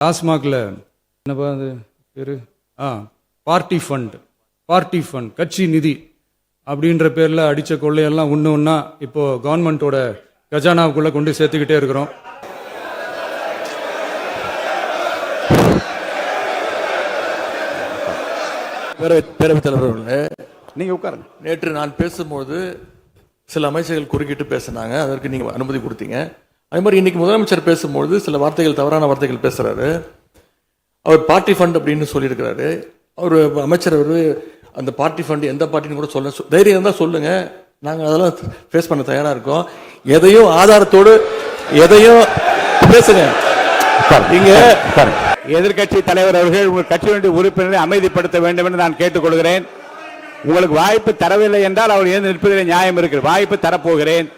டாஸ்மாகில் என்னப்பா அது பேர் பார்ட்டி ஃபண்ட் கட்சி நிதி அப்படின்ற பேரில் அடித்த கொள்ளையெல்லாம் ஒன்று ஒன்றா இப்போது கவர்மெண்ட்டோட கஜானாவுக்குள்ளே கொண்டு சேர்த்துக்கிட்டே இருக்கிறோம். பேரவைத் தலைவர்களே, நீங்கள் உட்காருங்க. நேற்று நான் பேசும்போது சில அமைச்சர்கள் குறுக்கிட்டு பேசினாங்க, அதற்கு நீங்கள் அனுமதி கொடுத்தீங்க. அதே மாதிரி இன்னைக்கு முதலமைச்சர் பேசும்போது சில வார்த்தைகள், தவறான வார்த்தைகள் பேசுறாரு. அவர் பார்ட்டி ஃபண்ட் அப்படின்னு சொல்லியிருக்கிறாரு. அவர் அமைச்சர் அந்த பார்ட்டி ஃபண்ட் எந்த பார்ட்டின்னு கூட சொல்ல தைரியம் இருந்தால் சொல்லுங்க, நாங்கள் அதெல்லாம் ஃபேஸ் பண்ண தயாராக இருக்கோம். எதையும் ஆதாரத்தோடு எதையும் பேசுங்க. நீங்க எதிர்கட்சி தலைவர் அவர்கள் உங்கள் கட்சியினுடைய உறுப்பினரை அமைதிப்படுத்த வேண்டும் என்று நான் கேட்டுக்கொள்கிறேன். உங்களுக்கு வாய்ப்பு தரவில்லை என்றால் அவர் ஏன் நிற்பதில் நியாயம் இருக்கு. வாய்ப்பு தரப்போகிறேன்.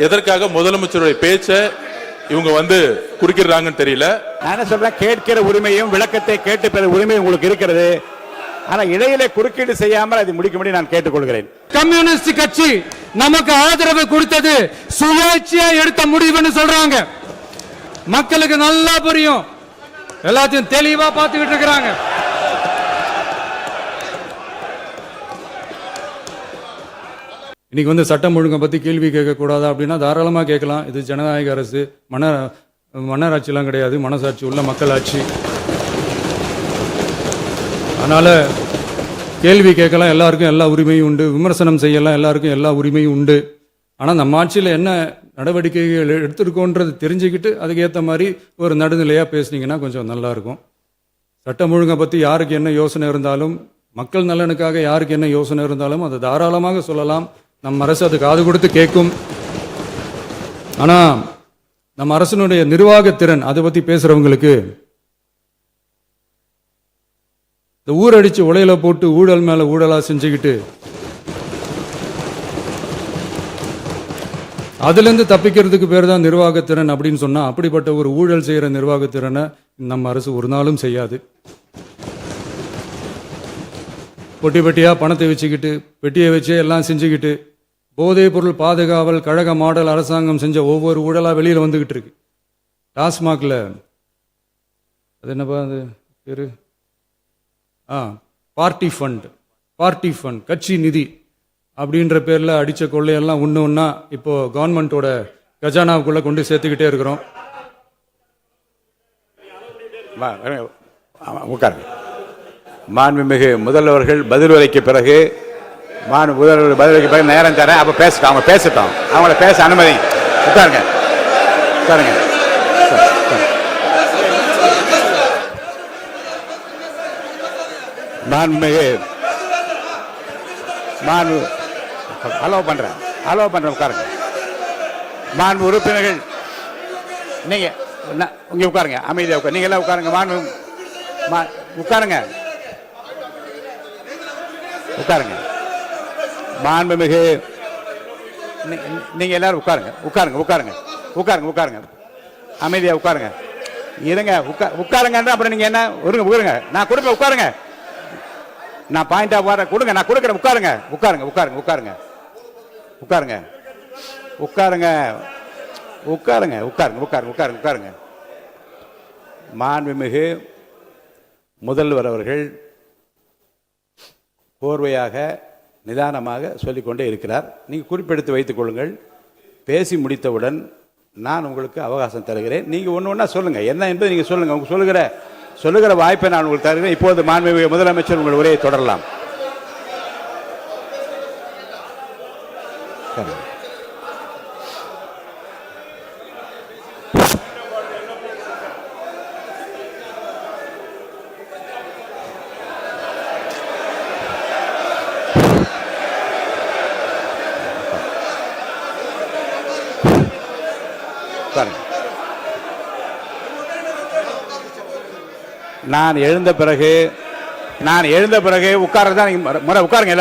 எதற்காக முதலமைச்சருடைய பேச்சை இவங்க குறுக்கிறாங்கன்னு தெரியல. நான் என்ன சொல்றேன், கேட்கிற உரிமையும் விளக்கத்தை கேட்டு பெற உரிமையும் உங்களுக்கு இருக்கிறது. ஆனா இடையிலே குறுக்கீடு செய்யாமல் அதை முடிக்கும்படி நான் கேட்டுக்கொள்கிறேன். கம்யூனிஸ்ட் கட்சி நமக்கு ஆதரவு கொடுத்தது சுயேட்சையா எடுத்த முடிவுன்னு சொல்றாங்க. மக்களுக்கு நல்லா புரியும், எல்லாத்தையும் தெளிவா பார்த்துக்கிட்டு இருக்கிறாங்க. இன்னைக்கு சட்டம் ஒழுங்கை பத்தி கேள்வி கேட்கக்கூடாதா அப்படின்னா தாராளமாக கேட்கலாம். இது ஜனநாயக அரசு, மன்னராட்சியெல்லாம் கிடையாது, மனசாட்சி உள்ள மக்கள் ஆட்சி. அதனால கேள்வி கேட்கலாம், எல்லாருக்கும் எல்லா உரிமையும் உண்டு. விமர்சனம் செய்யலாம், எல்லாருக்கும் எல்லா உரிமையும் உண்டு. ஆனால் நம்ம ஆட்சியில் என்ன நடவடிக்கைகள் எடுத்திருக்கோன்றது தெரிஞ்சுக்கிட்டு அதுக்கேற்ற மாதிரி ஒரு நடுநிலையாக பேசுனீங்கன்னா கொஞ்சம் நல்லா இருக்கும். சட்டம் ஒழுங்கை பற்றி யாருக்கு என்ன யோசனை இருந்தாலும், மக்கள் நலனுக்காக யாருக்கு என்ன யோசனை இருந்தாலும் அதை தாராளமாக சொல்லலாம். நம்ம அரசு அது காது கொடுத்து கேட்கும். ஆனால் நம்ம அரசனுடைய நிர்வாகத்திறன் அதை பற்றி பேசுகிறவங்களுக்கு இந்த ஊரடிச்சு உலையில போட்டு ஊழல் மேல ஊழலா செஞ்சுக்கிட்டு அதுல இருந்து தப்பிக்கிறதுக்கு பேர் தான் நிர்வாகத்திறன் அப்படின்னு சொன்னா, அப்படிப்பட்ட ஒரு ஊழல் செய்யற நிர்வாகத்திறனை நம்ம அரசு ஒரு நாளும் செய்யாது. பொட்டி பெட்டியா பணத்தை வச்சுக்கிட்டு, பெட்டியை வச்சே எல்லாம் செஞ்சுக்கிட்டு, போதைப் பொருள் பாதுகாவல் கழக மாடல் அரசாங்கம் செஞ்ச ஒவ்வொரு ஊழலா வெளியில வந்துகிட்டு இருக்கு. டாஸ்மாகில் அது என்னப்பா அது பேரு பார்ட்டி ஃபண்ட் கட்சி நிதி அப்படின்ற பேரில் அடித்த கொள்ளையெல்லாம் ஒன்று ஒன்றா இப்போ கவர்மெண்ட்டோட கஜானாவுக்குள்ளே கொண்டு சேர்த்துக்கிட்டே இருக்கிறோம். உட்காருங்க. மாண்புமிகு முதல்வர்கள் பதிலுரைக்கு பிறகு நேரம் தரேன். அப்போ அவங்க பேசட்டும். அவங்கள பேச அனுமதி. உட்காருங்க. அலோவ் பண்றேன். உட்காருங்க. மாண்பு உறுப்பினர்கள், நீங்க இங்க உட்காருங்க. அமைதியா உட்காரு. நீங்க எல்லாம் உட்காருங்க. மாண்புமிகு நீங்க எல்லாரும் உட்காருங்க. அமைதியா உட்காருங்க. இருங்க. உட்காருங்க. அப்புறம் நீங்க என்ன உட்காருங்க. நான் கொடுப்பேன். உட்காருங்க. நான் பாயிண்ட் ஆஃப் ஆர்டர் கொடுங்க. நான் கொடுக்குறேன். உட்காருங்க. மாண்புமிகு முதல்வர் அவர்கள் கோர்வையாக நிதானமாக சொல்லிக்கொண்டே இருக்கிறார். நீங்கள் குறிப்பெடுத்து வைத்துக் கொள்ளுங்கள். பேசி முடித்தவுடன் நான் உங்களுக்கு அவகாசம் தருகிறேன். நீங்கள் ஒன்று சொல்லுங்கள், என்ன என்பது நீங்கள் சொல்லுங்கள். உங்க சொல்லுகிற வாய்ப்பை நான் உங்களுக்கு தருகிறேன். இப்போது மாண்புமிகு முதலமைச்சர் உங்கள் உரையை தொடரலாம். நான் எழுந்த பிறகு உட்கார்றதான் முறை. உட்காருங்க.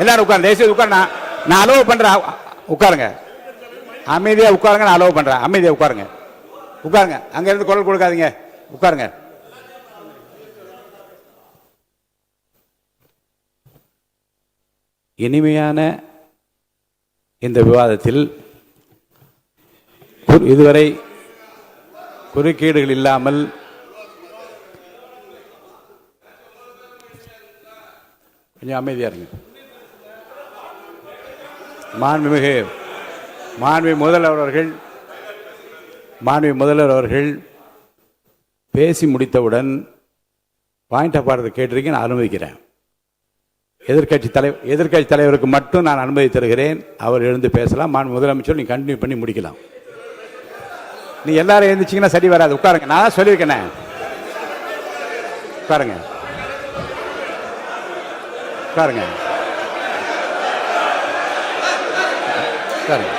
எல்லாரும் உட்காருங்க. தயவுசெய்து உட்காருங்க. நான் அலோவ் பண்றேன். உட்காருங்க. அமைதியா உட்காருங்க. நான் அலோவ் பண்றேன். அமைதியா உட்காருங்க. அங்க இருந்து குரல் கொடுக்காதீங்க. உட்காருங்க. இனிமையான இந்த விவாதத்தில் இதுவரை குறுக்கீடுகள் இல்லாமல் கொஞ்சம் அமைதியா இருங்க. மாண்புமிகு முதல்வர் அவர்கள் பேசி முடித்தவுடன் பாயிண்ட் ஆஃப் ஆர்டர் கேட்டிருக்கீங்க, நான் அனுமதிக்கிறேன். எதிர்க்கட்சி தலைவருக்கு மட்டும் நான் அனுமதி தருகிறேன். அவர் எழுந்து பேசலாம். முதலமைச்சர் நீங்க கண்டினியூ பண்ணி முடிக்கலாம். நீ எல்லாரும் எழுந்துச்சிங்கன்னா சரி வராது. உட்காருங்க. நான் சொல்லியிருக்கேன். உட்காருங்க. உட்காருங்க. உட்காருங்க.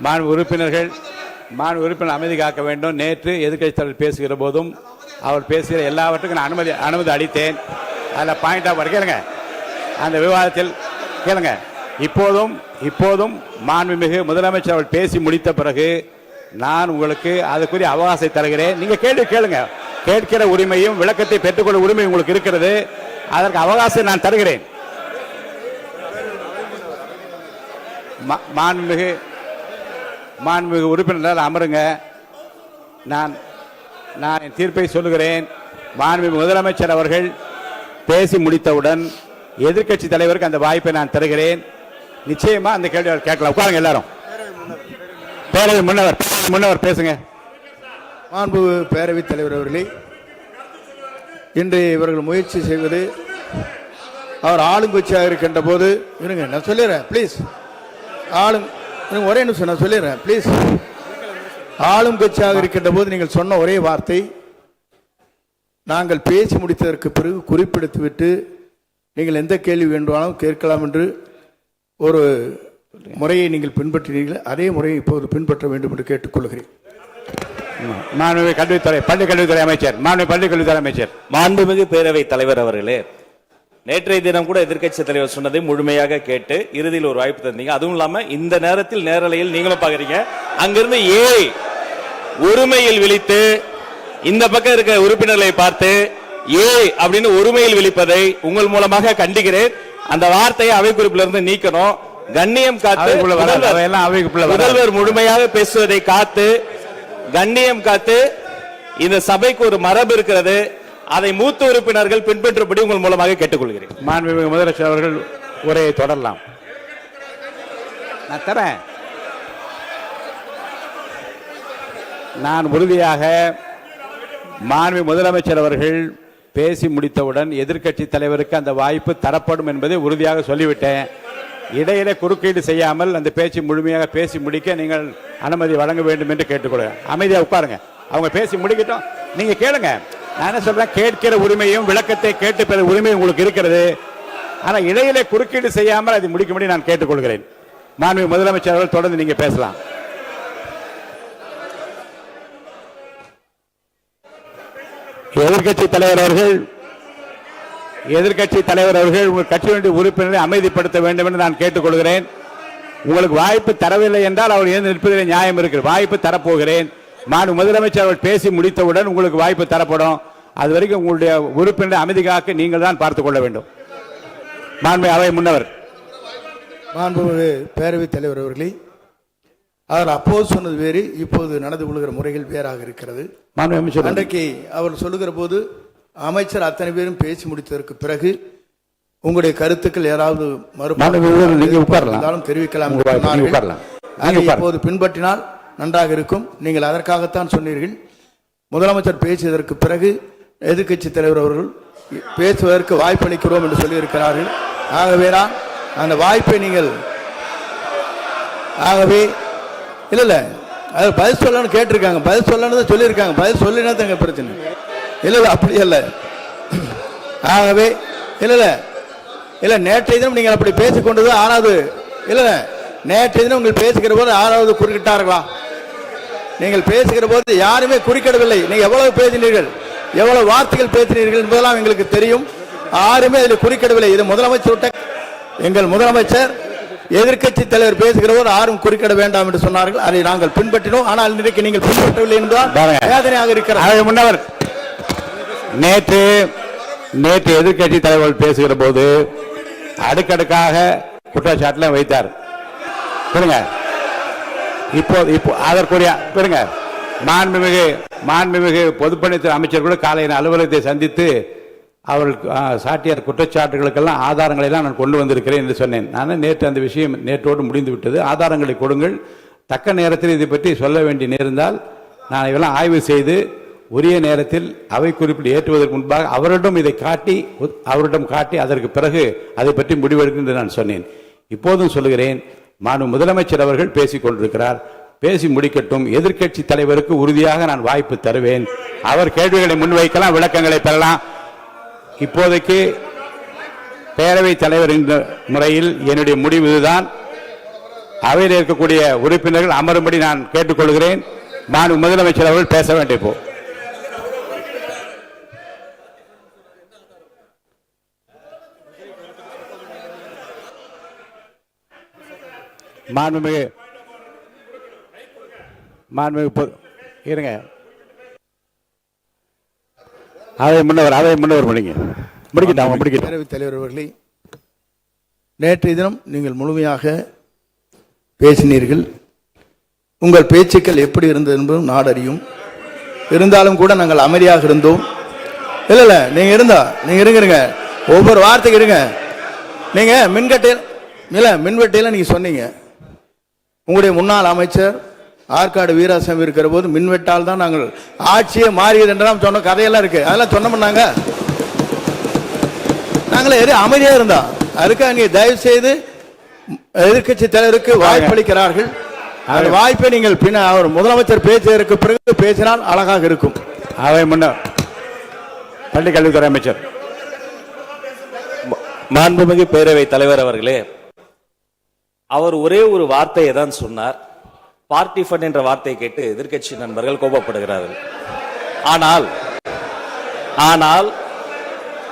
மாண்பு உறுப்பினர்கள் அமைதி காக்க வேண்டும். நேற்று எதிர்க்கட்சி தலைவர் பேசுகிற போதும் அவர் பேசுகிற எல்லாவற்றுக்கும் நான் அனுமதி அளித்தேன். அதில் பாயிண்ட் ஆஃப் கேளுங்க. அந்த விவாதத்தில் கேளுங்க. இப்போதும் மாண்புமிகு முதலமைச்சர் அவர்கள் பேசி முடித்த பிறகு நான் உங்களுக்கு அதுக்குரிய அவகாசத்தை தருகிறேன். நீங்க கேள்வி கேளுங்க. கேட்கிற உரிமையும் விளக்கத்தை பெற்றுக்கொள்ள உரிமை உங்களுக்கு இருக்கிறது. அதற்கு அவகாசத்தை நான் தருகிறேன். மாண்புமிகு உறுப்பினர் அமருங்க. நான் என் தீர்ப்பை சொல்லுகிறேன். மாண்புமிகு முதலமைச்சர் அவர்கள் பேசி முடித்தவுடன் எதிர்க்கட்சி தலைவருக்கு அந்த வாய்ப்பை நான் தருகிறேன். நிச்சயமா அந்த கேள்வி கேட்கலாம். உட்காருங்க எல்லாரும். பேரவை முன்னவர் பேசுங்க. மாண்பு பேரவைத் தலைவர் அவர்களே, இன்று இவர்கள் முயற்சி செய்வது அவர் ஆளுங்கட்சியாக இருக்கின்ற போது இருங்க, நான் சொல்லிடுறேன் ப்ளீஸ். ஒரே நிமிஷம் நான் சொல்லிடுறேன் ப்ளீஸ். ஆளும் கட்சியாக இருக்கின்ற போது நீங்கள் சொன்ன ஒரே வார்த்தை, நாங்கள் பேசி முடித்ததற்கு பிறகு குறிப்பிடுத்துவிட்டு நீங்கள் எந்த கேள்வி வேண்டுமானாலும் கேட்கலாம் என்று ஒரு முறையை நீங்கள் பின்பற்றினீர்கள். அதே முறையை இப்போது பின்பற்ற வேண்டும் என்று கேட்டுக்கொள்கிறேன். பள்ளிக்கல்வித்துறை அமைச்சர். மாண்புமிகு பேரவைத் தலைவர் அவர்களே, நேற்றைய தினம் கூட எதிர்க்கட்சி தலைவர் சொன்னதை முழுமையாக கேட்டு இறுதியில் ஒரு வாய்ப்பு தந்தீங்க. அதுவும் இல்லாம இந்த நேரத்தில் நேரலையில் நீங்களும் பாக்குறீங்க. அங்கிருந்து ஒருமையில் விழித்து இந்த பக்கம் இருக்க உறுப்பினர்களை பார்த்து அப்படின்னு ஒருமையில் விழிப்பதை உங்கள் மூலமாக கண்டிக்கிறேன். அந்த வார்த்தையை அவை குறிப்பிலிருந்து நீக்கணும். கண்ணியம் காத்து முதல்வர் முழுமையாக பேசுவதை காத்து கண்ணியம் காத்து இந்த சபைக்கு ஒரு மரபு இருக்கிறது. அதை மூத்த உறுப்பினர்கள் பின்பற்றும்படி உங்கள் மூலமாக கேட்டுக்கொள்கிறேன். மாண்புமிகு முதலமைச்சர் அவர்கள் உரையை தொடரலாம். நான் தரேன். நான் உறுதியாக மாண்புமிகு முதலமைச்சர் அவர்கள் பேசி முடித்தவுடன் எதிர்க்கட்சி தலைவருக்கு அந்த வாய்ப்பு தரப்படும் என்பதை உறுதியாக சொல்லிவிட்டேன். இடையில குறுக்கீடு செய்யாமல் அந்த பேச்சு முழுமையாக பேசி முடிக்க நீங்கள் அனுமதி வழங்க வேண்டும் என்று கேட்டுக்கொள்கிறேன். அமைதியா உட்காருங்க. அவங்க பேசி முடிக்கட்டும். நீங்க கேளுங்க. நான் என்ன சொல்றேன், கேட்கிற உரிமையும் விளக்கத்தை கேட்டு பெற உரிமையும் உங்களுக்கு இருக்கிறது. ஆனா இடையிலே குறுக்கீடு செய்யாமல் அதை முடிக்கும்படி நான் கேட்டுக்கொள்கிறேன். மாண்புமிகு முதலமைச்சர் அவர்கள் தொடர்ந்து நீங்க பேசலாம். எதிர்க்கட்சி தலைவர் அவர்கள் உங்கள் கட்சியினுடைய உறுப்பினரை அமைதிப்படுத்த வேண்டும் என்று நான் கேட்டுக்கொள்கிறேன். உங்களுக்கு வாய்ப்பு தரவில்லை என்றால் அவர் எழுந்து நிற்பதில் நியாயம் இருக்கிறது. வாய்ப்பு தரப்போகிறேன். மாண்புமிகு முதலமைச்சர் அவர்கள் பேசி முடித்தவுடன் உங்களுக்கு வாய்ப்பு தரப்படும். அது வரைக்கும் உங்களுடைய உறுப்பினரை அமைதி காக்க நீங்கள் தான் பார்த்துக் கொள்ள வேண்டும். மாண்புமிகு அவை முன்னவர். மாண்புமிகு பேரவைத் தலைவர் அவர்களே, அவர் அப்போது சொன்னது வேறு, இப்போது நடந்து கொள்கிற முறைகள் வேறாக இருக்கிறது. அன்றைக்கு அவர் சொல்லுகிற போது அமைச்சர் அத்தனை பேரும் பேசி முடித்ததற்கு பிறகு உங்களுடைய கருத்துக்கள் ஏதாவது தெரிவிக்கலாம். இப்போது பின்பற்றினால் நன்றாக இருக்கும். நீங்கள் அதற்காகத்தான் சொன்னீர்கள். முதலமைச்சர் பேசியதற்கு பிறகு எதிர்க்கட்சி தலைவர் அவர்கள் பேசுவதற்கு வாய்ப்பளிக்கிறோம் என்று சொல்லியிருக்கிறார்கள். ஆகவே அந்த வாய்ப்பை நீங்கள் இல்ல அது பதில் சொல்லணும்னு கேட்டிருக்காங்க. பதில் சொல்லணும் தான் சொல்லியிருக்காங்க. பதில் சொல்லினா தாங்க பிரச்சனை. இல்ல அப்படி அல்ல. ஆகவே இல்ல நேற்றைய தினம் நீங்கள் அப்படி பேசிக்கொண்டது ஆறாவது இல்ல நேற்றைய தினம் உங்கள் பேசுகிற போது ஆறாவது குறுக்கிட்டார்களா? நீங்கள் பேசுகிற போது யாருமே குறுக்கிடவில்லை. நீங்க எவ்வளவு பேசினீர்கள், எவ்வளவு வார்த்தைகள் பேசினீர்கள் என்பதெல்லாம் எங்களுக்கு தெரியும். யாருமே அதில் குறுக்கிடவில்லை. இது முதலமைச்சர் எங்கள் முதலமைச்சர் எதிர்க்கட்சி தலைவர் பேசுகிறவர் யாரும் குறுக்கிட வேண்டாம் என்று சொன்னார்கள். அதை நாங்கள் பின்பற்றினோம். ஆனால் இன்றைக்கு நீங்கள் பின்பற்றவில்லை என்றால் வேதனையாக இருக்கிறது. முன்னவர் நேற்று எதிர்க்கட்சி தலைவர் பேசுகிற போது அடுக்கடுக்காக குற்றச்சாட்டுல வைத்தார். இப்போ அதற்குரிய மாண்புமிகு பொதுப்பணித்துறை அமைச்சர் கூட காலையில் அலுவலகத்தை சந்தித்து அவர்கள் சாட்டிய குற்றச்சாட்டுகளுக்கெல்லாம் ஆதாரங்களை எல்லாம் நான் கொண்டு வந்திருக்கிறேன் என்று சொன்னேன். நான் நேற்று அந்த விஷயம் நேற்றோடு முடிந்து விட்டது. ஆதாரங்களை கொடுங்கள், தக்க நேரத்தில் இதை பற்றி சொல்ல வேண்டி நேர்ந்தால் நான் இதெல்லாம் ஆய்வு செய்து உரிய நேரத்தில் அவை குறிப்பில் ஏற்றுவதற்கு முன்பாக அவரிடம் காட்டி அதற்கு பிறகு அதை பற்றி முடிவெடுக்கும் என்று நான் சொன்னேன். இப்போதும் சொல்லுகிறேன், மாண்பு முதலமைச்சர் அவர்கள் பேசிக் கொண்டிருக்கிறார், பேசி முடிக்கட்டும். எதிர்க்கட்சி தலைவருக்கு உறுதியாக நான் வாய்ப்பு தருவேன். அவர் கேள்விகளை முன்வைக்கலாம், விளக்கங்களை பெறலாம். இப்போதைக்கு பேரவைத் தலைவர் என்ற முறையில் என்னுடைய முடிவு இதுதான். அவையில் இருக்கக்கூடிய உறுப்பினர்கள் அமரும்படி நான் கேட்டுக்கொள்கிறேன். மாண்பு முதலமைச்சர் அவர்கள் பேச வேண்டிய போ மாண்புமிகு இருங்க, அதை முன்னவர் முடிக்கட்டும். பேரவைத் தலைவர் அவர்களே, நேற்றைய தினம் நீங்கள் முழுமையாக பேசினீர்கள். உங்கள் பேச்சுக்கள் எப்படி இருந்தது என்பதும் நாடு அறியும். இருந்தாலும் கூட நாங்கள் அமைதியாக இருந்தோம். இல்ல நீங்க இருங்க, ஒவ்வொரு வார்த்தைக்கு இருங்க. நீங்க மின்வெட்டையில நீங்க சொன்னீங்க, உங்களுடைய முன்னாள் அமைச்சர் ஆற்காடு வீராசாமி இருக்கிற போது மின்வெட்டால் தான் நாங்கள் ஆட்சியே மாறியது என்றெல்லாம் சொன்ன கதையெல்லாம் இருக்கு. அதெல்லாம் சொன்னோம்னாங்க, நாங்களே அமைதியா இருந்தோம். அதுக்காக நீங்க தயவு செய்து எதிர்க்கட்சி தலைவருக்கு வாய்ப்பளிக்கிறார்கள். அந்த வாய்ப்பை நீங்கள் அவர் முதலமைச்சர் பேசுவதற்கு பிறகு பேசினால் அழகாக இருக்கும். அவை முன்னர் பள்ளிக்கல்வித்துறை அமைச்சர் மாண்புமிகு பேரவைத் தலைவர் அவர்களே, அவர் ஒரே ஒரு வார்த்தையை தான் சொன்னார். பார்ட்டி ஃபண்ட் என்ற வார்த்தையை கேட்டு எதிர்க்கட்சி நண்பர்கள் கோபப்படுகிறார்கள். ஆனால்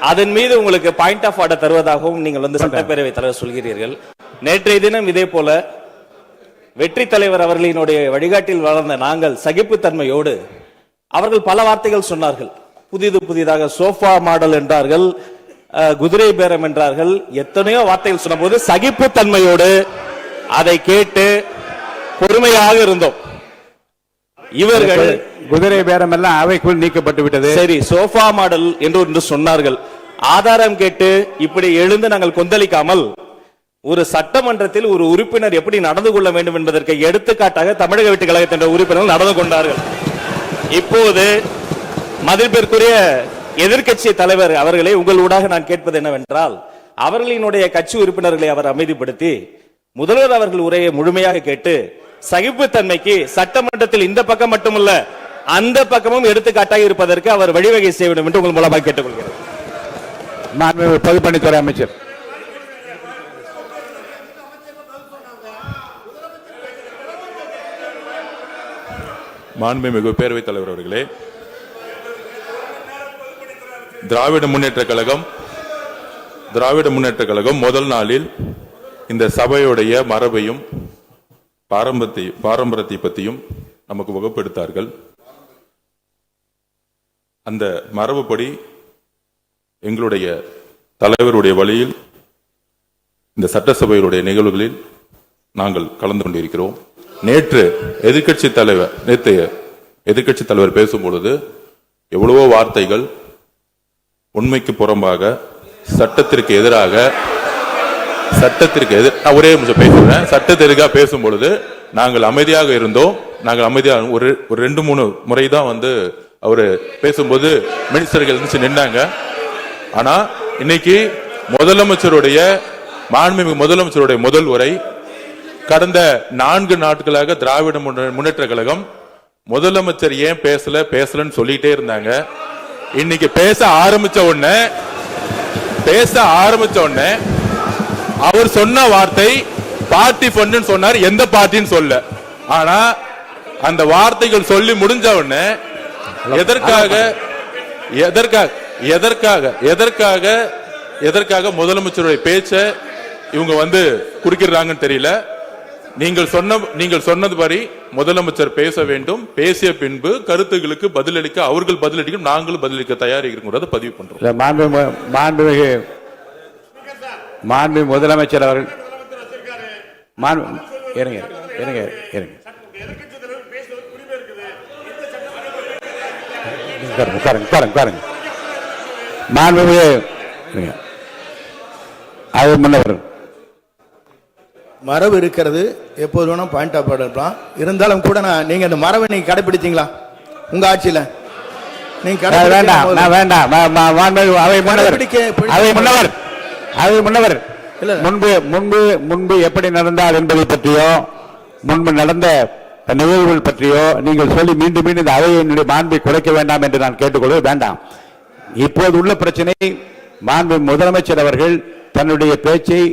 அதன் மீது உங்களுக்கு பாயிண்ட் ஆஃப் ஆர்டர் தருவதாகவும் நீங்கள் சட்டப்பேரவைத் தலைவர் சொல்கிறீர்கள். நேற்றைய தினம் இதே போல வெற்றி தலைவர் அவர்களினுடைய வழிகாட்டில் வளர்ந்த நாங்கள் சகிப்புத்தன்மையோடு, அவர்கள் பல வார்த்தைகள் சொன்னார்கள். புதிதாக சோஃபா மாடல் என்றார்கள், குதிரை பேரம் என்றார்கள், எத்தனையோ வார்த்தைகள் சொன்ன போது சகிப்புத்தன்மையோடு அதை கேட்டு பொறுமையாக இருந்தோம். இவர்கள் குதிரை பேரம் எல்லாம் அவைக்குள் நீக்கப்பட்டு விட்டது. சரி, சோஃபா மாடல் என்று சொன்னார்கள். ஆதாரம் கேட்டு இப்படி எழுந்து நாங்கள் கொந்தளிக்காமல், ஒரு சட்டமன்றத்தில் ஒரு உறுப்பினர் எப்படி நடந்து கொள்ள வேண்டும் என்பதற்கு எடுத்துக்காட்டாக தமிழக வெற்றி கழகத்தின் உறுப்பினர்கள் நடந்து கொண்டார்கள். இப்போது மதிப்பிற்குரிய எதிர்க்கட்சி தலைவர் அவர்களை உங்கள் ஊடாக நான் கேட்பது என்னவென்றால், அவர்களினுடைய கட்சி உறுப்பினர்களை அவர் அமைதிப்படுத்தி முதல்வர் அவர்கள் உரையை முழுமையாக கேட்டு சகிப்புத்தன்மைக்கு சட்டமன்றத்தில் இந்த பக்கம் மட்டுமல்ல அந்த பக்கமும் எடுத்துக்காட்டாக இருப்பதற்கு அவர் வழிவகை செய்ய வேண்டும் என்று உங்கள் மூலமாக கேட்டுக்கொள்கிறேன். பொதுப்பணித்துறை அமைச்சர் மாண்புமிகு பேரவைத் தலைவர் அவர்களே, திராவிட முன்னேற்ற கழகம் முதல் நாளில் இந்த சபையுடைய மரபையும் பாரம்பரியத்தை பற்றியும் நமக்கு வகுப்பெடுத்தார்கள். அந்த மரபுப்படி எங்களுடைய தலைவருடைய வழியில் இந்த சட்டசபையுடைய நிகழ்வுகளில் நாங்கள் கலந்து கொண்டிருக்கிறோம். நேற்று எதிர்க்கட்சி தலைவர் பேசும்பொழுது எவ்வளவோ வார்த்தைகள் உண்மைக்கு புறம்பாக, சட்டத்திற்கு எதிராக, ஒரே நிமிஷம் பேசுறேன். சட்டத்திற்காக பேசும் பொழுது நாங்கள் அமைதியாக இருந்தோம். ஒரு 2-3 முறை தான் அவரு பேசும்போது மினிஸ்டர்கள் நின்னாங்க. ஆனா இன்னைக்கு மாண்புமிகு முதலமைச்சருடைய முதல் உரை, கடந்த 4 நாட்களாக திராவிட முன்னேற்ற கழகம் முதலமைச்சர் ஏன் பேசலன்னு சொல்லிட்டே இருந்தாங்க. இன்னைக்கு பேச ஆரம்பிச்ச உடனே அவர் சொன்ன வார்த்தை பார்ட்டி ஃபண்ட் சொன்னார். எந்த பார்ட்டின்னு சொல்ல. ஆனா அந்த வார்த்தைகள் சொல்லி முடிஞ்ச உடனே எதற்காக முதலமைச்சருடைய பேச்ச இவங்க வந்து குறுக்கிடுறாங்கன்னு தெரியல. நீங்கள் சொன்னது படி முதலமைச்சர் பேச வேண்டும். பேசிய பின்பு கருத்துகளுக்கு பதிலளிக்க அவர்கள் பதிலளிக்கும், நாங்களும் பதிலளிக்க தயார் இருக்கிறோம். பதிவு பண்றோம். மாண்புமிகு முதலமைச்சர் அவர்கள் இருங்க. உட்காருங்க. மாண்புமிகு அது முன்னவர் மரபு இருக்கிறது, எப்போது வேணும் பாயிண்ட் ஆஃப் ஆர்டர் இருக்கலாம். இருந்தாலும் கூட நீங்க அந்த மரபை நீங்க கடைபிடித்தீங்களா உங்க ஆட்சியில? நீங்க முன்னவர் முன்பு எப்படி நடந்தால் என்பதை பற்றியோ முன்பு நடந்த நிகழ்வுகள் பற்றியோ நீங்கள் சொல்லி மீண்டும் இந்த அவையினுடைய மாண்பை குறைக்க வேண்டாம் என்று நான் கேட்டுக்கொள்ள வேண்டாம். இப்போது உள்ள பிரச்சனை, மாண்பு முதலமைச்சர் அவர்கள் தன்னுடைய பேச்சை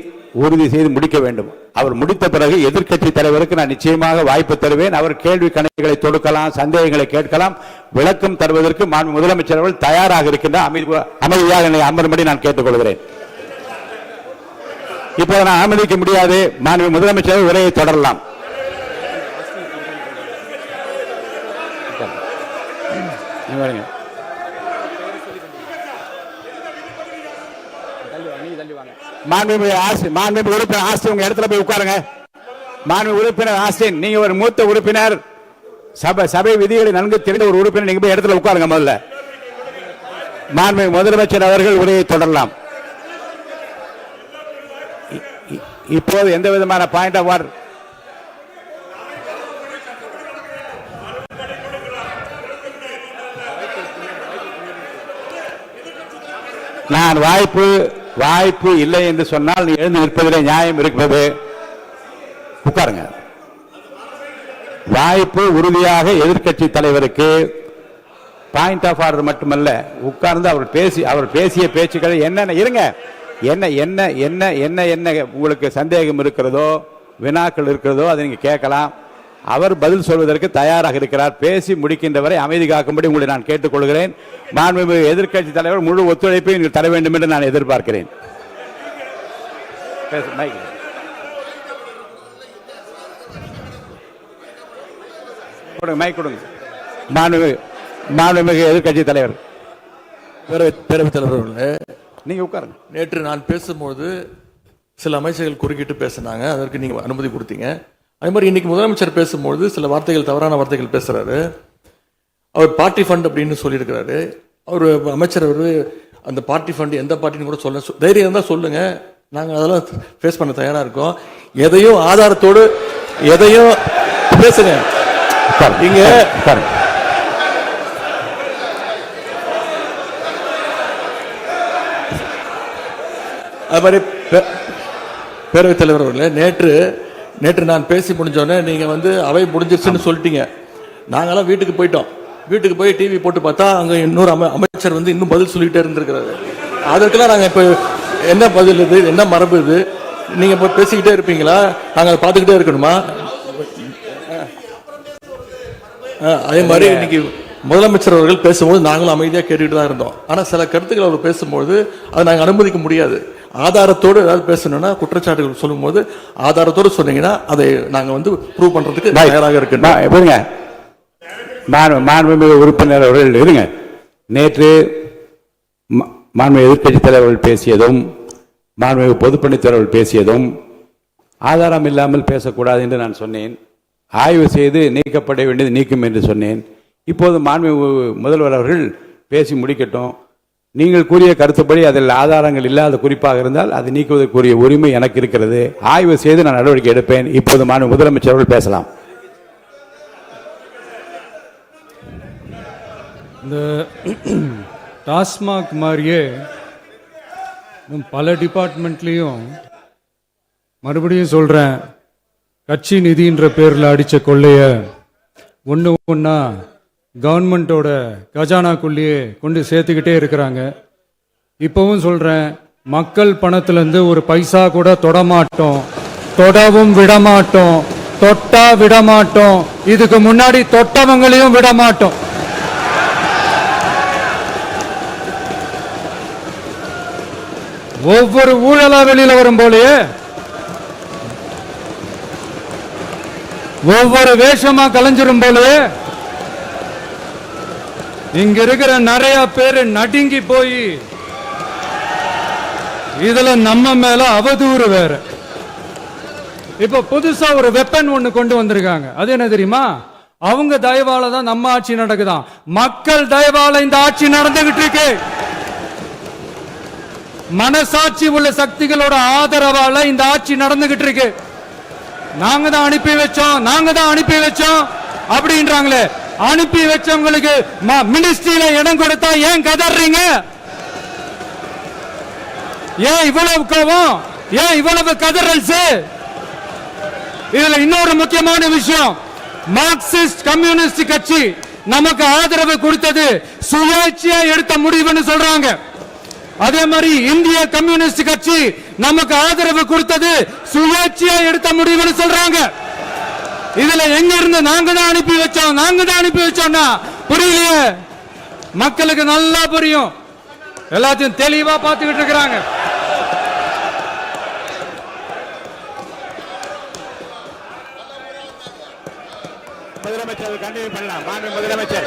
உறுதி செய்து முடிக்க வேண்டும். அவர் முடித்த பிறகு எதிர்க்கட்சி தலைவருக்கு நான் நிச்சயமாக வாய்ப்பு தருவேன். அவர் கேள்வி கணைகளை தொடுக்கலாம், சந்தேகங்களை கேட்கலாம், விளக்கம் தருவதற்கு மாண்பு முதலமைச்சர் அவர்கள் தயாராக இருக்கின்றார். அமைதியாக அமரும்படி நான் கேட்டுக்கொள்கிறேன். இப்போது நான் அனுமதிக்க முடியாது. மாண்பு முதலமைச்சர் உரையை தொடரலாம். மாண்புமிகு உறுப்பினர் ஆஸ்டின் உங்க இடத்துல போய் உட்காருங்க. மாண்புமிகு உறுப்பினர் ஆஸ்டின், நீங்க ஒரு மூத்த உறுப்பினர், சபை விதிகளை நன்கு தெரிந்த ஒரு உறுப்பினர், நீங்க போய் இடத்துல உட்காருங்க. முதல்ல மாண்புமிகு முதலமைச்சர் அவர்கள் உரையை தொடரலாம். இப்போது எந்த விதமான பாயிண்ட் ஆஃப் ஆர்டர் நான் வாய்ப்பு இல்லை என்று சொன்னால் நீ எழுந்து நிற்பதிலே நியாயம் இருக்கிறது. உட்காருங்க. வாய்ப்பு உறுதியாக எதிர்க்கட்சி தலைவருக்கு பாயிண்ட் ஆஃப் ஆர்டர் மட்டுமல்ல, உட்கார்ந்து அவர் பேசிய பேச்சுக்களை என்னென்ன இருங்க என்ன என்ன என்ன என்ன என்ன உங்களுக்கு சந்தேகம் இருக்கிறதோ, வினாக்கள் இருக்கிறதோ அதை நீங்க கேட்கலாம். அவர் பதில் சொல்வதற்கு தயாராக இருக்கிறார். பேசி முடிக்கின்ற வரை அமைதி காக்கும்படி உங்களை நான் கேட்டுக்கொள்கிறேன். மாண்புமிகு எதிர்க்கட்சி தலைவர் முழு ஒத்துழைப்பை நீங்கள் தர வேண்டும் என்று நான் எதிர்பார்க்கிறேன். மைக் கொடுங்க. மாண்புமிகு எதிர்க்கட்சி தலைவர், பேரவைத் தலைவர், நீங்க உட்காருங்க. நேற்று நான் பேசும்போது சில அமைச்சர்கள் குறுக்கிட்டு பேசினாங்க, அதற்கு நீங்க அனுமதி கொடுத்தீங்க. அதே மாதிரி இன்னைக்கு முதலமைச்சர் பேசும்போது சில வார்த்தைகள், தவறான வார்த்தைகள் பேசுறாரு. அவர் பார்ட்டி ஃபண்ட் அப்படின்னு சொல்லியிருக்கிறாரு. அவர் அமைச்சர் அந்த பார்ட்டி ஃபண்ட் எந்த பார்ட்டின்னு கூட சொல்ல தைரியம் இருந்தால் சொல்லுங்க, நாங்கள் அதெல்லாம் ஃபேஸ் பண்ண தயாராக இருக்கோம். எதையும் ஆதாரத்தோடு எதையும் பேசுங்க. இங்க அது மாதிரி பேரவைத் தலைவர் அவர்களே, நேற்று நான் பேசி முடிஞ்சோடனே நீங்க அவை முடிஞ்சிருச்சுன்னு சொல்லிட்டீங்க. நாங்கெல்லாம் வீட்டுக்கு போயிட்டோம். வீட்டுக்கு போய் டிவி போட்டு பார்த்தா அங்க இன்னொரு அமைச்சர் இன்னும் பதில் சொல்லிக்கிட்டே இருந்திருக்கிறாரு. அதற்கெல்லாம் நாங்க இப்ப என்ன பதில் இது, என்ன மரபு இது? நீங்க இப்ப பேசிக்கிட்டே இருப்பீங்களா? நாங்க அதை பார்த்துக்கிட்டே இருக்கணுமா? அதே மாதிரி இன்னைக்கு முதலமைச்சர் அவர்கள் பேசும்போது நாங்களும் அமைதியாக கேட்டுக்கிட்டு தான் இருந்தோம். ஆனால் சில கருத்துக்கள் அவர் பேசும்போது அதை நாங்கள் அனுமதிக்க முடியாது. ஆதாரத்தோடு ஏதாவது பேசணும்னா, குற்றச்சாட்டுகள் சொல்லும்போது ஆதாரத்தோடு சொன்னீங்கன்னா அதை நாங்கள் ப்ரூவ் பண்றதுக்கு தயாராக இருக்கணும். மாண்புமிகு உறுப்பினர் அவர்கள் இருங்க. நேற்று மாண்புமிகு எதிர்க்கட்சி தலைவர்கள் பேசியதும் மாண்புமிகு பொதுப்பணித்துறைகள் பேசியதும் ஆதாரம் இல்லாமல் பேசக்கூடாது என்று நான் சொன்னேன். ஆய்வு செய்து நீக்கப்பட வேண்டியது நீக்கும் என்று சொன்னேன். இப்போது மாண்புமிகு முதல்வர் அவர்கள் பேசி முடிக்கட்டும். நீங்கள் கூறிய கருத்துப்படி அதில் ஆதாரங்கள் இல்லாத குறிப்பாக இருந்தால் அது நீக்குவதற்குரிய உரிமை எனக்கு இருக்கிறது. ஆய்வு செய்து நான் நடவடிக்கை எடுப்பேன். இப்போது மாண்புமிகு முதலமைச்சர் அவர்கள் பேசலாம். இந்த டாஸ்மாக் மாதிரியே பல டிபார்ட்மெண்ட்லேயும் மறுபடியும் சொல்கிறேன், கட்சி நிதின்ற பேரில் அடித்த கொள்ளைய ஒன்றா கவர்மெண்ட்டோட கஜானாக்குள்ளேயே கொண்டு சேர்த்துக்கிட்டே இருக்கிறாங்க. இப்போவும் சொல்கிறேன், மக்கள் பணத்திலேருந்து ஒரு பைசா கூட தொடமாட்டோம், தொடவும் விடமாட்டோம், தொட்டா விடமாட்டோம், இதுக்கு முன்னாடி தொட்டவங்களையும் விடமாட்டோம். ஒவ்வொரு ஊழலா வெளியில வரும் போலயே ஒவ்வொரு வேஷமா கலைஞ்சிரும் போல இங்க இருக்கிற நிறைய பேரு நடுங்கி போய் இதுல நம்ம மேல அவதூறு வேற. இப்ப புதுசா ஒரு வெப்பன் ஒண்ணு கொண்டு வந்திருக்காங்க. அது என்ன தெரியுமா? அவங்க தயவால தான் நம்ம ஆட்சி நடக்குதாம். மக்கள் தயவால இந்த ஆட்சி நடந்துகிட்டு இருக்கு. மனசாட்சி உள்ள சக்திகளோட ஆதரவால இந்த ஆட்சி நடந்துகிட்டு இருக்கு. நாங்க தான் அனுப்பி வச்சோம் அப்படின்றாங்களே. அனுப்பி வச்சவங்களுக்கு மினிஸ்ட்ரியில இடம் கொடுத்தா ஏன் கதறீங்க? ஏன் இவ்வளவு கோபம்? ஏன் இவ்வளவு கதறல்ஸ்? இதுல இன்னொரு முக்கியமான விஷயம், மார்க்சிஸ்ட் கம்யூனிஸ்ட் கட்சி நமக்கு ஆதரவு கொடுத்தது சுயேட்சையா எடுத்த முடிவுன்னு சொல்றாங்க. அதே மாதிரி இந்திய கம்யூனிஸ்ட் கட்சி நமக்கு ஆதரவு கொடுத்தது சுயேட்சையா எடுத்த முடிவுன்னு சொல்றாங்க. இதுல எங்க இருந்து நாங்க தான் அனுப்பி வச்சோம்னா புரியலையே. மக்களுக்கு நல்லா புரியும், எல்லாத்தையும் தெளிவா பார்த்துக்கிட்டு இருக்கிறாங்க. முதலமைச்சர் கண்டினியூ பண்ணலாம். மாண்பு முதலமைச்சர்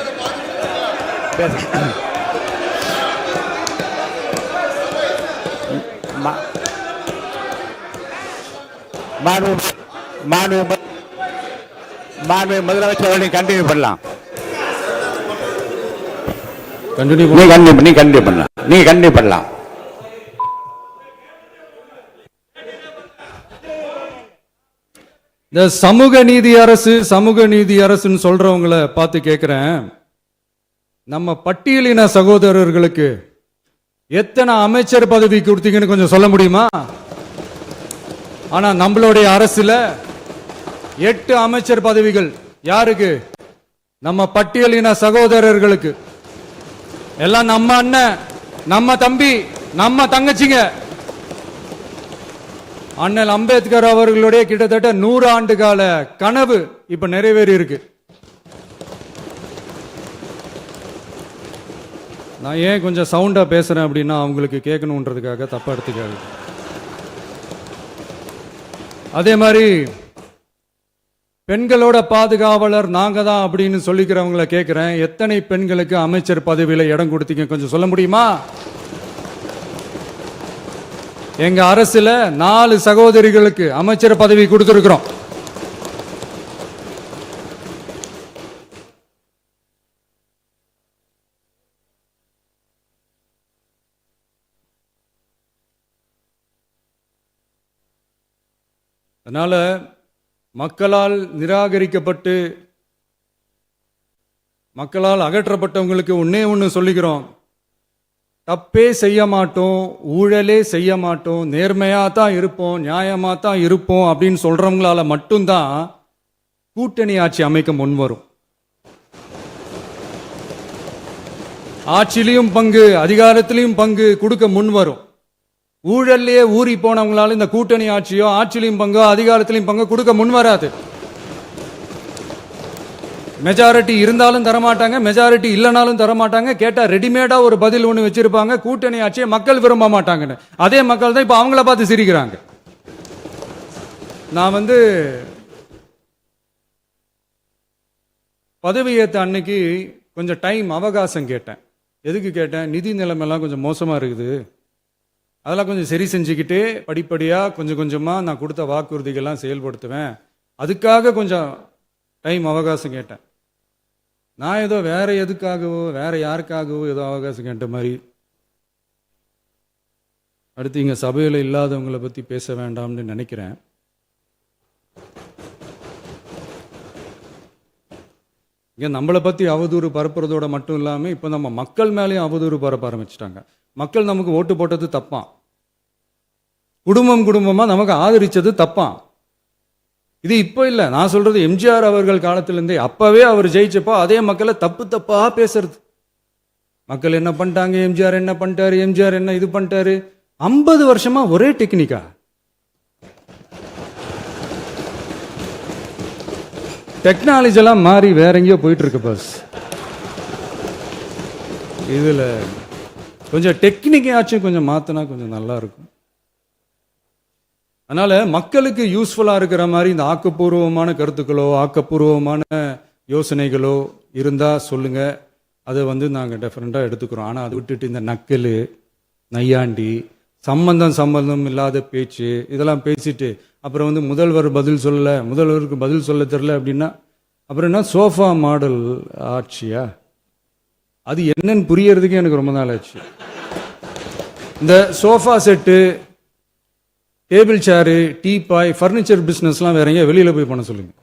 மாண்பு முதலமைச்சர் அவர்கள் கண்டினியூ பண்ணலாம். நீ கண்டினியூ பண்ணலாம். இந்த சமூக நீதி அரசுன்னு சொல்றவங்களை பார்த்து கேட்கிறேன், நம்ம பட்டியலின சகோதரர்களுக்கு எத்தனை அமைச்சர் பதவி கொடுத்தீங்கன்னு கொஞ்சம் சொல்ல முடியுமா? ஆனா நம்மளுடைய அரசுல 8 அமைச்சர் பதவிகள் யாருக்கு? நம்ம பட்டியலின சகோதரர்களுக்கு. எல்லாம் நம்ம அண்ணன், நம்ம தம்பி, நம்ம தங்கச்சிங்க. அண்ணல் அம்பேத்கர் அவர்களுடைய கிட்டத்தட்ட 100 ஆண்டு கால கனவு இப்ப நிறைவேறி இருக்கு. நான் ஏன் கொஞ்சம் சவுண்டா பேசுறேன் அப்படின்னா அவங்களுக்கு கேட்கணுன்றதுக்காக, தப்பா எடுத்துக்காது. அதே மாதிரி பெண்களோட பாதுகாவலர் நாங்க தான் அப்படின்னு சொல்லிக்கிறவங்களை கேட்கிறேன், எத்தனை பெண்களுக்கு அமைச்சர் பதவியில இடம் கொடுத்தீங்க கொஞ்சம் சொல்ல முடியுமா? எங்க அரசுல 4 சகோதரிகளுக்கு அமைச்சர் பதவி கொடுத்திருக்கிறோம். அதனால மக்களால் நிராகரிக்கப்பட்டு மக்களால் அகற்றப்பட்டவங்களுக்கு ஒண்ணு சொல்லிக்கிறோம், தப்பே செய்ய மாட்டோம், ஊழலே செய்ய மாட்டோம், நேர்மையா தான் இருப்போம், நியாயமா தான் இருப்போம் அப்படின்னு சொல்றவங்களால மட்டும்தான் கூட்டணி ஆட்சி அமைக்க முன் வரும். ஆட்சியிலையும் பங்கு, அதிகாரத்திலையும் பங்கு கொடுக்க முன் வரும். ஊழல்லையே ஊறி போனவங்களால இந்த கூட்டணி ஆட்சியோ ஆட்சியிலையும் பங்கோ அதிகாரத்திலையும் பங்கோ கொடுக்க முன் வராது. மெஜாரிட்டி இருந்தாலும் தரமாட்டாங்க, மெஜாரிட்டி இல்லைனாலும் தரமாட்டாங்க. கேட்டா ரெடிமேடா ஒரு பதில் ஒன்று வச்சிருப்பாங்க, கூட்டணி ஆட்சியை மக்கள் விரும்ப மாட்டாங்கன்னு. அதே மக்கள் தான் இப்ப அவங்கள பார்த்து சிரிக்கிறாங்க. நான் பதவி ஏற்ற அன்னைக்கு கொஞ்சம் டைம் அவகாசம் கேட்டேன். எதுக்கு கேட்டேன்? நிதி நிலைமைலாம் கொஞ்சம் மோசமா இருக்குது, அதெல்லாம் கொஞ்சம் சரி செஞ்சுக்கிட்டு படிப்படியாக கொஞ்சம் கொஞ்சமாக நான் கொடுத்த வாக்குறுதிகள்லாம் செயல்படுத்துவேன், அதுக்காக கொஞ்சம் டைம் அவகாசம் கேட்டேன். நான் ஏதோ வேற எதுக்காகவோ வேற யாருக்காகவோ ஏதோ அவகாசம் கேட்ட மாதிரி. அடுத்து இங்கே சபையில் இல்லாதவங்களை பற்றி பேச வேண்டாம்னு நினைக்கிறேன். இங்கே நம்மளை பற்றி அவதூறு பரப்புறதோட மட்டும் இல்லாமல் இப்போ நம்ம மக்கள் மேலேயும் அவதூறு பரப்ப ஆரம்பிச்சிட்டாங்க. மக்கள் நமக்கு ஓட்டு போட்டது தப்பான், குடும்பமாக நமக்கு ஆதரிச்சது தப்பான். இது இப்போ இல்லை, நான் சொல்றது எம்ஜிஆர் அவர்கள் காலத்திலிருந்தே. அப்பவே அவர் ஜெயிச்சப்போ அதே மக்களை தப்பா பேசுறது. மக்கள் என்ன பண்ணிட்டாங்க, எம்ஜிஆர் என்ன பண்ணிட்டாரு, எம்ஜிஆர் என்ன இது பண்ணிட்டாரு. 50 வருஷமா ஒரே டெக்னிக்கா. டெக்னாலஜி எல்லாம் மாறி வேற எங்கேயோ போயிட்டு இருக்கு பஸ். இதுல கொஞ்சம் டெக்னிக்கையாச்சும் கொஞ்சம் மாத்தினா கொஞ்சம் நல்லா இருக்கும். அதனால மக்களுக்கு யூஸ்ஃபுல்லா இருக்கிற மாதிரி இந்த ஆக்கப்பூர்வமான கருத்துக்களோ ஆக்கப்பூர்வமான யோசனைகளோ இருந்தா சொல்லுங்க, அதை நாங்கள் டெஃபரெண்டாக எடுத்துக்கிறோம். ஆனால் அதை விட்டுட்டு இந்த நக்கல் நையாண்டி சம்பந்தம் இல்லாத பேச்சு இதெல்லாம் பேசிட்டு அப்புறம் முதல்வர் பதில் சொல்லல, முதல்வருக்கு பதில் சொல்ல தெரில அப்படின்னா அப்புறம் என்ன சோஃபா மாடல் ஆட்சியா? அது என்னன்னு புரியறதுக்கே எனக்கு ரொம்ப நாள் ஆச்சு. இந்த sofa set, table chair, teapoy, furniture பிஸ்னஸ்லாம் வேற எங்கேயா வெளியில போய் பண்ண சொல்லுங்க.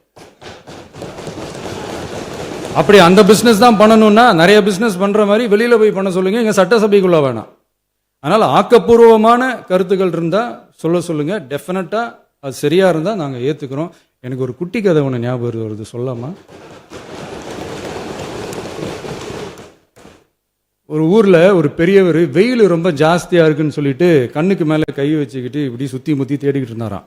அப்படி அந்த பிஸ்னஸ் தான் பண்ணணும்னா நிறைய பிஸ்னஸ் பண்ற மாதிரி வெளியில போய் பண்ண சொல்லுங்க, இங்க சட்டசபைக்குள்ள வேணாம். அதனால ஆக்கப்பூர்வமான கருத்துக்கள் இருந்தா சொல்லுங்க, டெஃபினட்டா அது சரியா இருந்தா நாங்க ஏத்துக்கிறோம். எனக்கு ஒரு குட்டி கதை ஒன்று ஞாபகம் வருது, சொல்லாமா? ஒரு ஊர்ல ஒரு பெரியவர் வெயில் ரொம்ப ஜாஸ்தியா இருக்குன்னு சொல்லிட்டு கண்ணுக்கு மேல கை வச்சுக்கிட்டு இப்படி சுத்தி முத்தி தேடிக்கிட்டு இருந்தாராம்.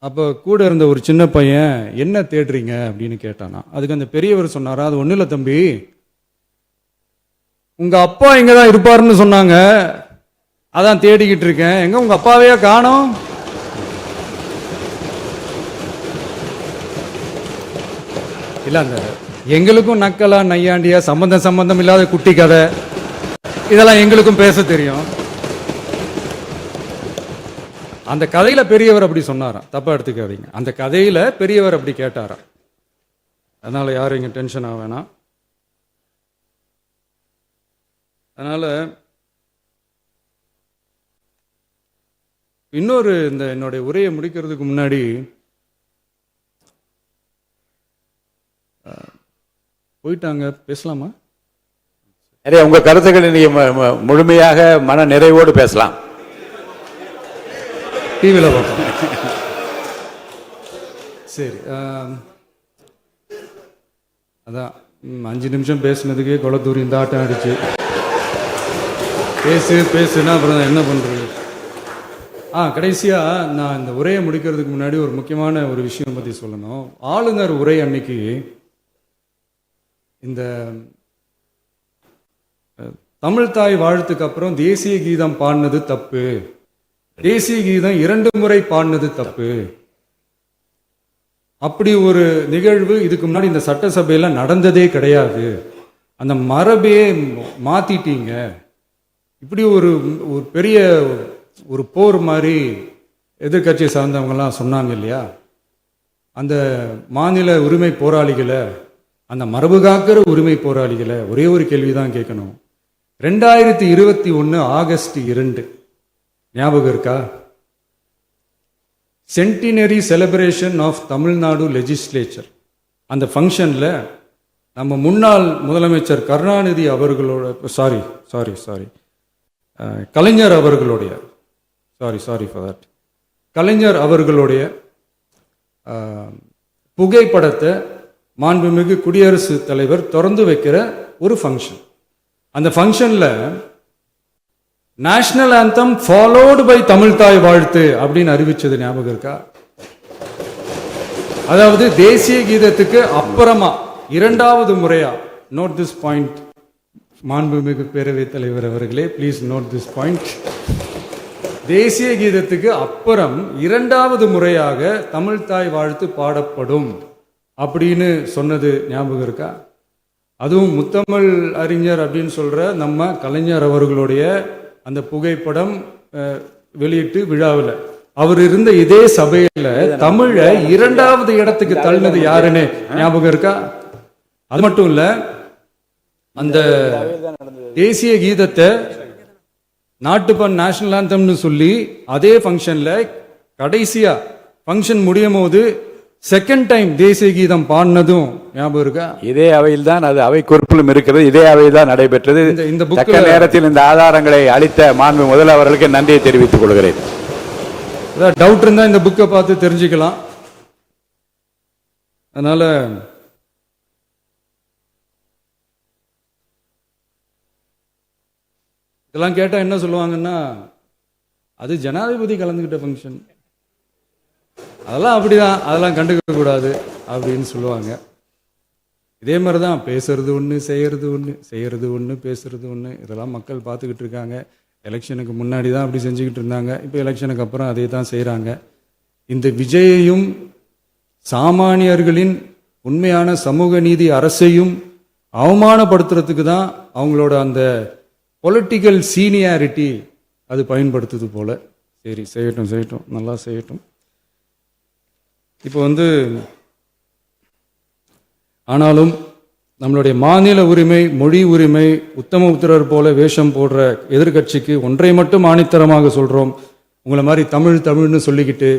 அப்ப கூட இருந்த ஒரு சின்ன பையன் என்ன தேடுறீங்க அப்படின்னு கேட்டானா. அதுக்கு அந்த பெரியவர் சொன்னாரா, அது ஒண்ணு இல்ல தம்பி, உங்க அப்பா இங்கதான் இருப்பாருன்னு சொன்னாங்க, அதான் தேடிக்கிட்டு இருக்கேன், எங்க உங்க அப்பாவையே காணோம். இல்ல அந்த எங்களுக்கும் நக்கலா நையாண்டியா சம்பந்தம் இல்லாத குட்டி கதை இதெல்லாம் எங்களுக்கும் பேச தெரியும். அந்த கதையில பெரியவர் அப்படி சொன்னாராம், தப்பா எடுத்துக்காதீங்க. அந்த கதையில பெரியவர் அப்படி கேட்டாராம். அதனால யாரும் இங்க டென்ஷன் ஆக வேணாம். அதனால இன்னொரு இந்த என்னுடைய உரையை முடிக்கிறதுக்கு முன்னாடி போயிட்டாங்க, பேசலாமா? நிறைய உங்க கருத்துக்களை நீங்க முழுமையாக மன நிறைவோடு பேசலாம். டிவியில் பார்ப்போம். சரி, அதான் 5 நிமிஷம் பேசுனதுக்கே கொளத்தூரி இந்த ஆட்டம் அடிச்சு பேசுனா அப்புறம் என்ன பண்றது? கடைசியா நான் இந்த உரையை முடிக்கிறதுக்கு முன்னாடி ஒரு முக்கியமான ஒரு விஷயம் பத்தி சொல்லணும். ஆளுநர் உரை அன்னைக்கு இந்த தமிழ் தாய் வாழ்த்துக்கு அப்புறம் தேசிய கீதம் பாடினது தப்பு, தேசிய கீதம் 2 முறை பாடினது தப்பு, அப்படி ஒரு நிகழ்வு இதுக்கு முன்னாடி இந்த சட்டசபையில நடந்ததே கிடையாது, அந்த மரபே மாத்திட்டீங்க, இப்படி ஒரு பெரிய ஒரு போர் மாதிரி எதிர்கட்சி சார்ந்தவங்கலாம் சொன்னாங்க இல்லையா? அந்த மாநில உரிமை போராளிகளை, அந்த மரபு காக்கிற உரிமை போராளிகளை ஒரே ஒரு கேள்விதான் கேட்கணும். 2021 ஆகஸ்ட் 2 ஞாபகம் இருக்கா? Centenary celebration of Tamil Nadu legislature. அந்த ஃபங்க்ஷன்ல நம்ம முன்னாள் முதலமைச்சர் கருணாநிதி அவர்களோட கலைஞர் அவர்களுடைய கலைஞர் அவர்களுடைய புகைப்படத்தை மாண்புமிகு குடியரசுத் தலைவர் திறந்து வைக்கிற ஒரு ஃபங்க்ஷன். அந்த ஃபங்க்ஷன்ல national anthem followed by Tamil Thai Vazhthu அப்படின்னு அறிவிச்சது ஞாபகம் இருக்கா? அதாவது தேசிய கீதத்துக்கு அப்புறமா 2வது முறையா, நோட் திஸ் பாயிண்ட் மாண்புமிகு பேரவைத் தலைவர் அவர்களே, ப்ளீஸ் நோட் திஸ் பாயிண்ட். தேசிய கீதத்துக்கு அப்புறம் 2வது முறையாக தமிழ் தாய் வாழ்த்து பாடப்படும் அப்படின்னு சொன்னது ஞாபகம் இருக்கா? அதுவும் முத்தமிழ் அறிஞர் அப்படின்னு சொல்ற நம்ம கலைஞர் அவர்களுடைய அந்த புகைப்படம் வெளியிட்டு விழாவில் அவர் இருந்த இதே சபையில தமிழ 2வது இடத்துக்கு தள்ளினது யாருன்னு ஞாபகம் இருக்கா? அது மட்டும் இல்ல, அந்த தேசிய கீதத்தை நாட்டுப்பண் நேஷனல் ஆந்தம்னு சொல்லி அதே ஃபங்க்ஷன்ல கடைசியா ஃபங்க்ஷன் முடியும் போது செகண்ட் டைம் தேசிய கீதம் பாடினதும் ஞாபகம் இருக்கா? இதே அவையில் தான், அது அவை குறிப்பிலும் இருக்கிறது, இதே அவையில் தான் நடைபெற்றது. இந்த புக்கில் நேரத்தில் இந்த ஆதாரங்களை அளித்த மாண்பு முதல்வர் அவர்களுக்கு நன்றியை தெரிவித்துக் கொள்கிறேன். டவுட் இருந்தா இந்த புக்கை பார்த்து தெரிஞ்சுக்கலாம். அதனால இதெல்லாம் கேட்டா என்ன சொல்லுவாங்கன்னா, அது ஜனாதிபதி கலந்துகிட்ட ஃபங்க்ஷன், அதெல்லாம் அப்படிதான், அதெல்லாம் கண்டுக்க கூடாது அப்படின்னு சொல்லுவாங்க. இதே மாதிரி தான் பேசுறது ஒன்று, செய்யறது ஒன்று, செய்யறது ஒன்று, பேசுறது ஒன்று, இதெல்லாம் மக்கள் பார்த்துக்கிட்டு இருக்காங்க. எலெக்ஷனுக்கு முன்னாடி தான் அப்படி செஞ்சுக்கிட்டு இருந்தாங்க, இப்போ எலெக்ஷனுக்கு அப்புறம் அதே தான் செய்கிறாங்க. இந்த விஜயையும் சாமானியர்களின் உண்மையான சமூக நீதி அரசையும் அவமானப்படுத்துறதுக்கு தான் அவங்களோட அந்த பொலிட்டிக்கல் சீனியாரிட்டி அது பயன்படுத்துது போல. சரி, செய்யட்டும் செய்யட்டும், நல்லா செய்யட்டும். இப்போ ஆனாலும் நம்மளுடைய மாநில உரிமை, மொழி உரிமை, உத்தமபுத்திரர் போல வேஷம் போடுற எதிர்கட்சிக்கு ஒன்றை மட்டும் ஆணித்தரமாக சொல்றோம். உங்களை மாதிரி தமிழ்னு சொல்லிக்கிட்டு,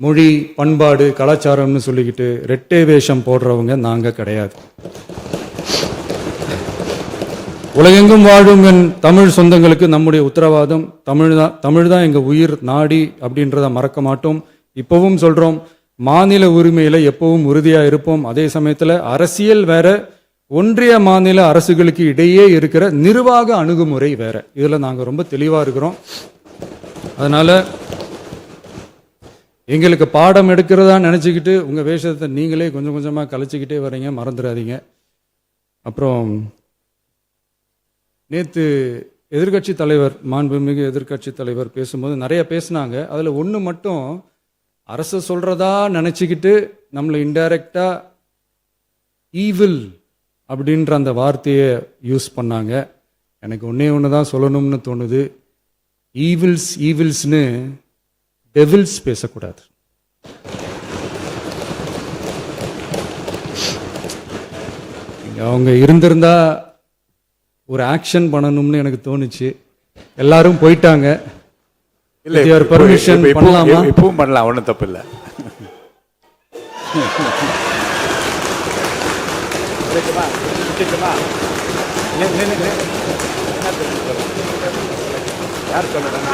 மொழி, பண்பாடு, கலாச்சாரம்னு சொல்லிக்கிட்டு ரெட்டை வேஷம் போடுறவங்க நாங்க கிடையாது. உலகெங்கும் வாழும் என் தமிழ் சொந்தங்களுக்கு நம்முடைய உத்தரவாதம் தமிழ் தான் எங்க உயிர் நாடி அப்படின்றத மறக்க மாட்டோம். இப்பவும் சொல்றோம், மாநில உரிமையில எப்பவும் உறுதியா இருப்போம். அதே சமயத்துல அரசியல் வேற, ஒன்றிய மாநில அரசுகளுக்கு இடையே இருக்கிற நிர்வாக அணுகுமுறை வேற. இதுல நாங்க ரொம்ப தெளிவா இருக்கிறோம். அதனால எங்களுக்கு பாடம் எடுக்கிறதா நினைச்சுக்கிட்டு உங்க வேஷத்தை நீங்களே கொஞ்சம் கொஞ்சமா கலைச்சிக்கிட்டே வரீங்க, மறந்துடாதீங்க. அப்புறம் நேற்று எதிர்கட்சி தலைவர், மாண்புமிகு எதிர்கட்சி தலைவர் பேசும்போது நிறைய பேசினாங்க. அதில் ஒன்று மட்டும், அரசு சொல்றதா நினச்சிக்கிட்டு நம்மளை இன்டைரக்டா ஈவில் அப்படின்ற அந்த வார்த்தையை யூஸ் பண்ணாங்க. எனக்கு ஒன்று தான் சொல்லணும்னு தோணுது. ஈவில்ஸ்னு டெவில்ஸ் பேசக்கூடாது. அவங்க இருந்திருந்தா ஒரு ஆக்ஷன் பண்ணணும்னு எனக்கு தோணுச்சு. எல்லாரும் போயிட்டாங்க. இல்ல, பர்மிஷன் பண்ணலாமா? இப்பவும் பண்ணலாம், ஒன்றும் தப்பு இல்லை. யார் சொல்லணும்?